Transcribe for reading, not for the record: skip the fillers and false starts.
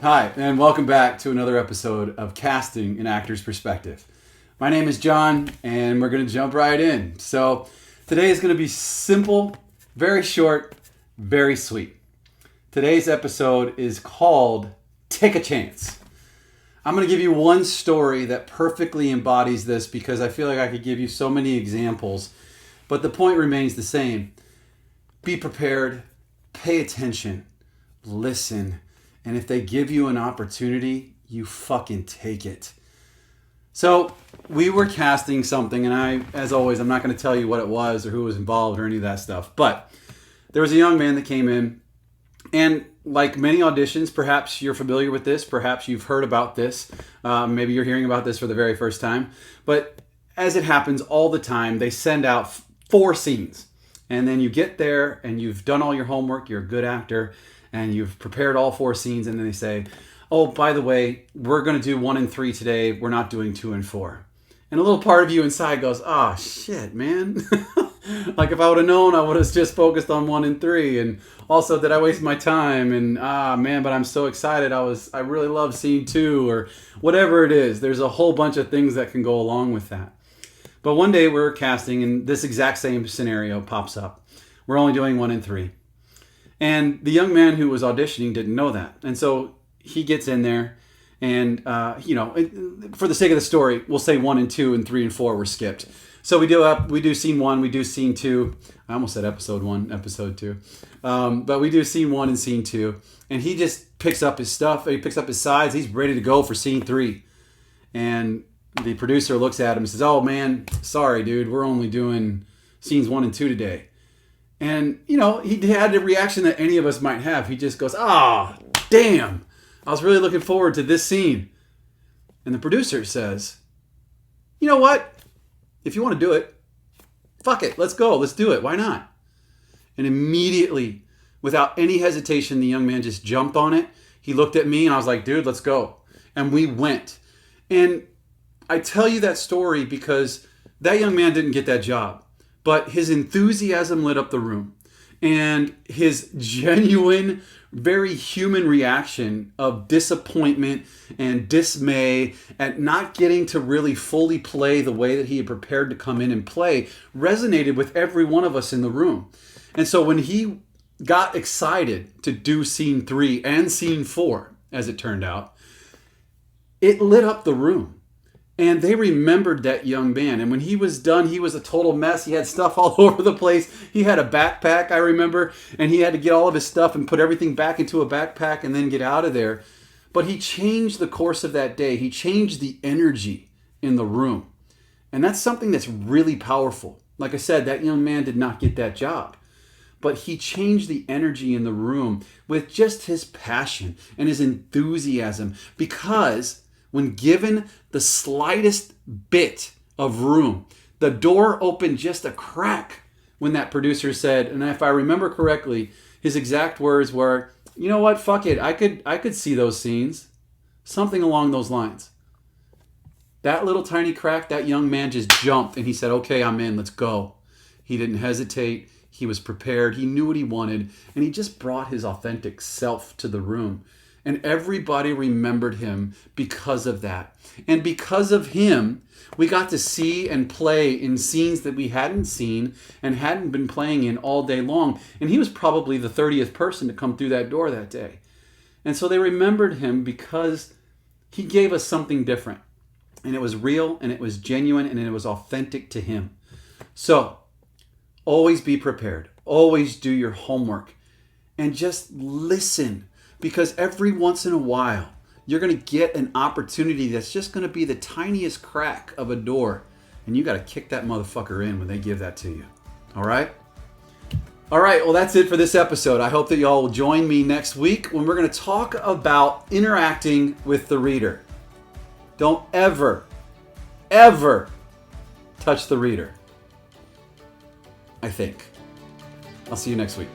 Hi, and welcome back to another episode of Casting an Actor's Perspective. My name is John, and we're going to jump right in. So, today is going to be simple, very short, very sweet. Today's episode is called Take a Chance. I'm going to give you one story that perfectly embodies this because I feel like I could give you so many examples, but the point remains the same. Be prepared, pay attention, listen, and if they give you an opportunity, you fucking take it. So we were casting something, and as always, I'm not going to tell you what it was or who was involved or any of that stuff. But there was a young man that came in, and like many auditions, perhaps you're familiar with this, perhaps you've heard about this, maybe you're hearing about this for the very first time. But as it happens all the time, they send out 4 scenes. And then you get there, and you've done all your homework, you're a good actor, and you've prepared all 4 scenes, and then they say, oh, by the way, we're going to do 1 and 3 today. We're not doing 2 and 4. And a little part of you inside goes, oh, shit, man. Like if I would have known, I would have just focused on 1 and 3. And also, did I waste my time? And man, but I'm so excited. I really love scene 2 or whatever it is. There's a whole bunch of things that can go along with that. But one day we're casting, and this exact same scenario pops up. We're only doing 1 and 3. And the young man who was auditioning didn't know that. And so he gets in there and, for the sake of the story, we'll say 1 and 2 and 3 and 4 were skipped. So we do scene 1, we do scene 2. I almost said episode 1, episode 2. But we do scene 1 and scene 2. And he just picks up his stuff. He picks up his sides. He's ready to go for scene 3. And the producer looks at him and says, oh, man, sorry, dude. We're only doing scenes 1 and 2 today. And, he had a reaction that any of us might have. He just goes, damn. I was really looking forward to this scene. And the producer says, you know what? If you want to do it, fuck it. Let's go. Let's do it. Why not? And immediately, without any hesitation, the young man just jumped on it. He looked at me and I was like, dude, let's go. And we went. And I tell you that story because that young man didn't get that job. But his enthusiasm lit up the room. And his genuine, very human reaction of disappointment and dismay at not getting to really fully play the way that he had prepared to come in and play resonated with every one of us in the room. And so when he got excited to do scene 3 and scene 4, as it turned out, it lit up the room. And they remembered that young man. And when he was done, he was a total mess. He had stuff all over the place. He had a backpack, I remember. And he had to get all of his stuff and put everything back into a backpack and then get out of there. But he changed the course of that day. He changed the energy in the room. And that's something that's really powerful. Like I said, that young man did not get that job. But he changed the energy in the room with just his passion and his enthusiasm, because when given the slightest bit of room, the door opened just a crack when that producer said, and if I remember correctly, his exact words were, you know what, fuck it, I could see those scenes. Something along those lines. That little tiny crack, that young man just jumped and he said, okay, I'm in, let's go. He didn't hesitate. He was prepared. He knew what he wanted. And he just brought his authentic self to the room. And everybody remembered him because of that. And because of him, we got to see and play in scenes that we hadn't seen and hadn't been playing in all day long. And he was probably the 30th person to come through that door that day. And so they remembered him because he gave us something different. And it was real, and it was genuine, and it was authentic to him. So, always be prepared. Always do your homework. And just listen. Because every once in a while, you're going to get an opportunity that's just going to be the tiniest crack of a door. And you got to kick that motherfucker in when they give that to you. All right? All right, well, that's it for this episode. I hope that y'all will join me next week when we're going to talk about interacting with the reader. Don't ever touch the reader. I think. I'll see you next week.